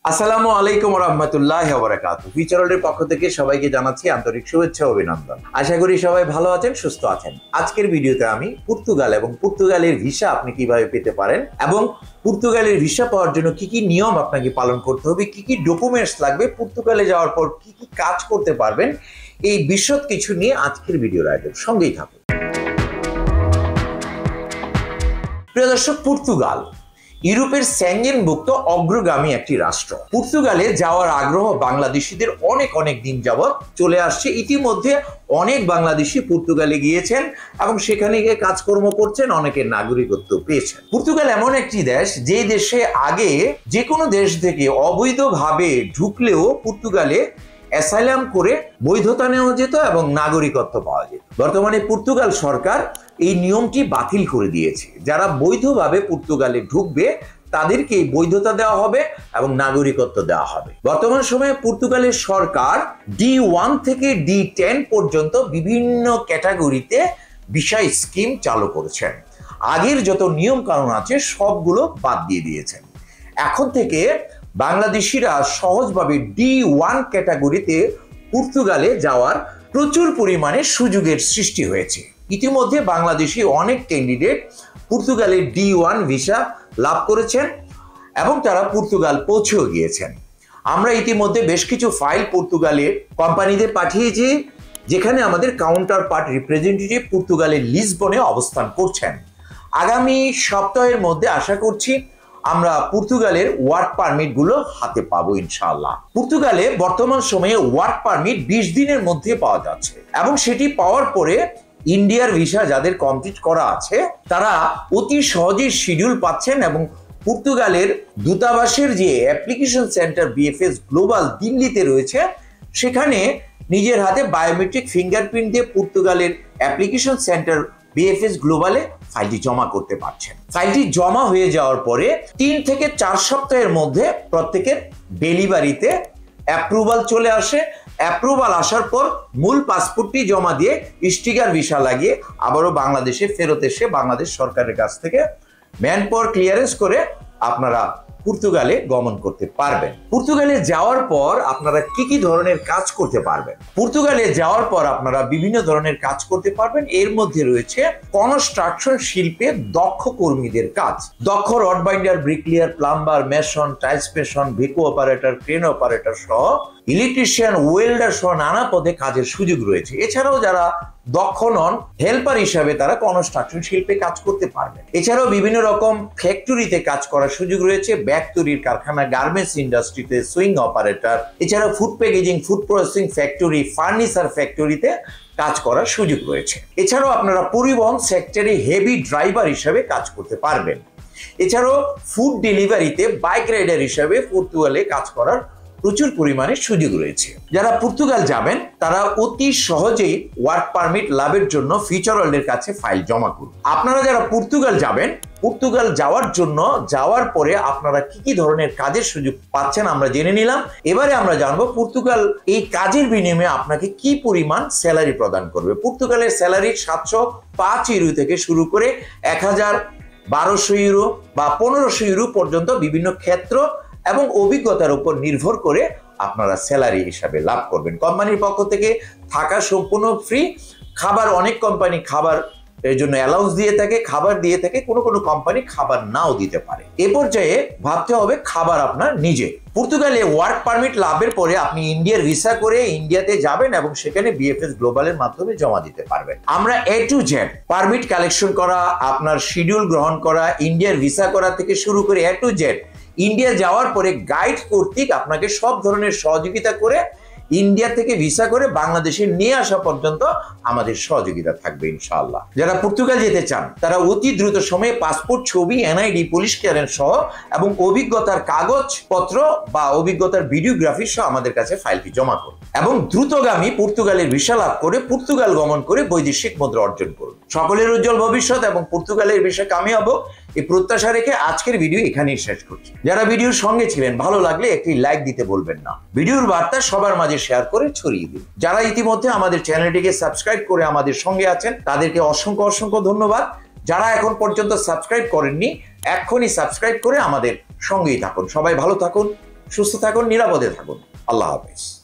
আসসালামু আলাইকুম রহমতুল্লাহি ওয়া বারাকাতুহু। ফিউচার ওয়ার্ল্ডের পক্ষ থেকে সবাইকে জানাচ্ছি আন্তরিক শুভেচ্ছা ও অভিনন্দন। আশা করি সবাই ভালো আছেন, সুস্থ আছেন। আজকের ভিডিওতে আমি পর্তুগাল এবং পর্তুগালের ভিসা আপনি কিভাবে পেতে পারেন এবং পর্তুগালের ভিসা পাওয়ার জন্য কি কি নিয়ম আপনাকে পালন করতে হবে, কি কি ডকুমেন্টস লাগবে, পর্তুগালে যাওয়ার পর কি কি কাজ করতে পারবেন, এই বিশদ কিছু নিয়ে আজকের ভিডিওর আয়োজন। সঙ্গেই থাকুন। প্রিয় দর্শক, পর্তুগাল ইউরোপের সেনজেনভুক্ত অগ্রগামী একটি রাষ্ট্র। পর্তুগালে যাওয়ার আগ্রহ বাংলাদেশিদের অনেক দিন যাবৎ চলে আসছে। ইতিমধ্যে অনেক বাংলাদেশি পর্তুগালে গিয়েছেন এবং সেখানে গিয়ে কাজকর্ম করছেন, অনেকের নাগরিকত্ব পেয়েছেন। পর্তুগাল এমন একটি দেশ যে দেশে আগে যে কোনো দেশ থেকে অবৈধভাবে ঢুকলেও পর্তুগালে অ্যাসাইলাম করে বৈধতা নেওয়া যেত এবং নাগরিকত্ব পাওয়া যেত। বর্তমানে পর্তুগাল সরকার এই নিয়মটি বাতিল করে দিয়েছে। যারা বৈধভাবে পর্তুগালে ঢুকবে তাদেরকে বৈধতা দেওয়া হবে এবং নাগরিকত্ব দেওয়া হবে। বর্তমান সময়ে পর্তুগালের সরকার D1 থেকে D10 পর্যন্ত বিভিন্ন ক্যাটাগরিতে ভিসা স্কিম চালু করেছেন। আগের যত নিয়ম কানুন আছে সবগুলো বাদ দিয়ে দিয়েছেন। এখন থেকে বাংলাদেশিরা সহজভাবে D1 ক্যাটাগরিতে পর্তুগালে যাওয়ার প্রচুর পরিমাণে সুযোগের সৃষ্টি হয়েছে। ইতিমধ্যে বাংলাদেশি অনেক ক্যান্ডিডেট পর্তুগালের D1 ভিসা লাভ করেছেন এবং তারা পর্তুগাল পৌঁছেও গিয়েছেন। আমরা ইতিমধ্যে বেশ কিছু ফাইল পর্তুগালের কোম্পানিতে পাঠিয়েছি, যেখানে আমাদের কাউন্টার পার্ট রিপ্রেজেন্টেটিভ পর্তুগালের লিসবনে অবস্থান করছেন। আগামী সপ্তাহের মধ্যে আশা করছি আমরা পর্তুগালের ওয়ার্ক পারমিট গুলো হাতে পাবো ইনশাআল্লাহ। পর্তুগালে বর্তমান সময়ে ওয়ার্ক পারমিট 20 দিনের মধ্যে পাওয়া যাচ্ছে এবং সেটি পাওয়ার পরে ইন্ডিয়ার ভিসা যাদের কমপ্লিট করা আছে তারা অতি সহজেই শিডিউল পাচ্ছেন এবং পর্তুগালের দূতাবাসের যে অ্যাপ্লিকেশন সেন্টার বিএফএস গ্লোবাল দিল্লিতে রয়েছে, সেখানে নিজের হাতে বায়োমেট্রিক ফিঙ্গারপ্রিন্ট দিয়ে পর্তুগালের অ্যাপ্লিকেশন সেন্টার বিএফএস গ্লোবালে ফাইলটি জমা করতে পারছেন। ফাইলটি জমা হয়ে যাওয়ার পরে 3 থেকে 4 সপ্তাহের মধ্যে প্রত্যেকের ডেলিভারিতে অ্যাপ্রুভাল চলে আসে। অ্যাপ্রুভাল আসার পর মূল পাসপোর্টটি জমা দিয়ে স্টিকার ভিসা লাগিয়ে আবারও বাংলাদেশে ফেরত এসে বাংলাদেশ সরকারের কাছ থেকে ম্যান পাওয়ার ক্লিয়ারেন্স করে আপনারা পর্তুগালে গমন করতে পারবেন। পর্তুগালে যাওয়ার পর আপনারা কি কি ধরনের কাজ করতে পারবেন? পর্তুগালে যাওয়ার পর আপনারা বিভিন্ন ধরনের কাজ করতে পারবেন। এর মধ্যে রয়েছে কনস্ট্রাকশন শিল্পে দক্ষ কর্মীদের কাজ। দক্ষ rod binder, bricklayer, plumber, mason, tiles mason, ভিকো অপারেটর, ক্রেন অপারেটর সহ ইলেকট্রিশিয়ান, ওয়েল্ডার সহ নানা পদে কাজের সুযোগ রয়েছে। এছাড়াও যারা দক্ষ নন, হেল্পার হিসাবে তারা কনস্ট্রাকশন শিল্পে কাজ করতে পারবেন। এছাড়াও বিভিন্ন রকম ফ্যাক্টরিতে কাজ করার সুযোগ রয়েছে। ব্যাগ তৈরির কারখানা, গার্মেন্টস ইন্ডাস্ট্রিতে সুইং অপারেটর, এছাড়াও food packaging, food processing factory, furniture ফ্যাক্টরিতে কাজ করার সুযোগ রয়েছে। এছাড়াও আপনারা পরিবহন সেক্টরে হেভি ড্রাইভার হিসাবে কাজ করতে পারবেন। এছাড়াও ফুড ডেলিভারিতে বাইক রাইডার হিসাবে পর্তুগালে কাজ করার প্রচুর পরিমাণে সুযোগ রয়েছে। যারা পর্তুগাল যাবেন তারা অতি সহজেই ওয়ার্ক পারমিট লাভের জন্য ফিউচার ওয়ার্ল্ডের কাছে ফাইল জমা করুন। আপনারা যারা পর্তুগাল যাবেন, পর্তুগাল যাওয়ার জন্য যাওয়ার পরে আপনারা কি কি ধরনের কাজের সুযোগ পাচ্ছেন আমরা জেনে নিলাম। এবারে আমরা জানবো পর্তুগাল এই কাজের বিনিময়ে আপনাকে কি পরিমাণ স্যালারি প্রদান করবে। পর্তুগালের স্যালারি 705 ইউরো থেকে শুরু করে 1012 ইউরো বা 1500 ইউরো পর্যন্ত বিভিন্ন ক্ষেত্র এবং অভিজ্ঞতার উপর নির্ভর করে আপনারা স্যালারি হিসাবে লাভ করবেন। কোম্পানির পক্ষ থেকে থাকা সম্পূর্ণ ফ্রি। খাবার, অনেক কোম্পানি খাবার এর জন্য অ্যালাউন্স দিয়ে থাকে, খাবার দিয়ে থাকে, কোনো কোম্পানি খাবার নাও দিতে পারে। এ পর্যায়ে ভাবতে হবে খাবার আপনার নিজে। পর্তুগালে ওয়ার্ক পারমিট লাভের পরে আপনি ইন্ডিয়ার ভিসা করে ইন্ডিয়াতে যাবেন এবং সেখানে বিএফএস গ্লোবালের মাধ্যমে জমা দিতে পারবেন। আমরা A to Z permit collection করা, আপনার শিডিউল গ্রহণ করা, ইন্ডিয়ার ভিসা করা থেকে শুরু করে A to Z ইন্ডিয়া যাওয়ার পরে গাইড কর্তৃক আপনাকে সব ধরনের সহযোগিতা করে ইন্ডিয়া থেকে ভিসা করে বাংলাদেশে নিয়ে আসা পর্যন্ত আমাদের সহযোগিতা থাকবে ইনশাআল্লাহ। যারা পর্তুগাল যেতে চান তারা অতি দ্রুত সময়ে পাসপোর্ট, ছবি, এনআইডি, পুলিশ ক্লিয়ারেন্স সহ এবং অভিজ্ঞতার কাগজপত্র বা অভিজ্ঞতার ভিডিওগ্রাফি সহ আমাদের কাছে ফাইলটি জমা করুন এবং দ্রুতগামী পর্তুগালের ভিসা লাভ করে পর্তুগাল গমন করে বৈদেশিক মুদ্রা অর্জন করুন। সকলের উজ্জ্বল ভবিষ্যৎ এবং পর্তুগালের ভিসা কামিয়াব হোক এই প্রত্যাশা রেখে আজকের ভিডিও এখানেই শেষ করছি। যারা ভিডিওর সঙ্গে ছিলেন, ভালো লাগলে একটি লাইক দিতে বলবেন না। ভিডিওর বার্তা সবার মাঝে শেয়ার করে ছড়িয়ে দিন। যারা ইতিমধ্যে আমাদের চ্যানেলটিকে সাবস্ক্রাইব করে আমাদের সঙ্গে আছেন তাদেরকে অসংখ্য ধন্যবাদ। যারা এখন পর্যন্ত সাবস্ক্রাইব করেননি, এক্ষুনি সাবস্ক্রাইব করে আমাদের সঙ্গেই থাকুন। সবাই ভালো থাকুন, সুস্থ থাকুন, নিরাপদে থাকুন। আল্লাহ হাফেজ।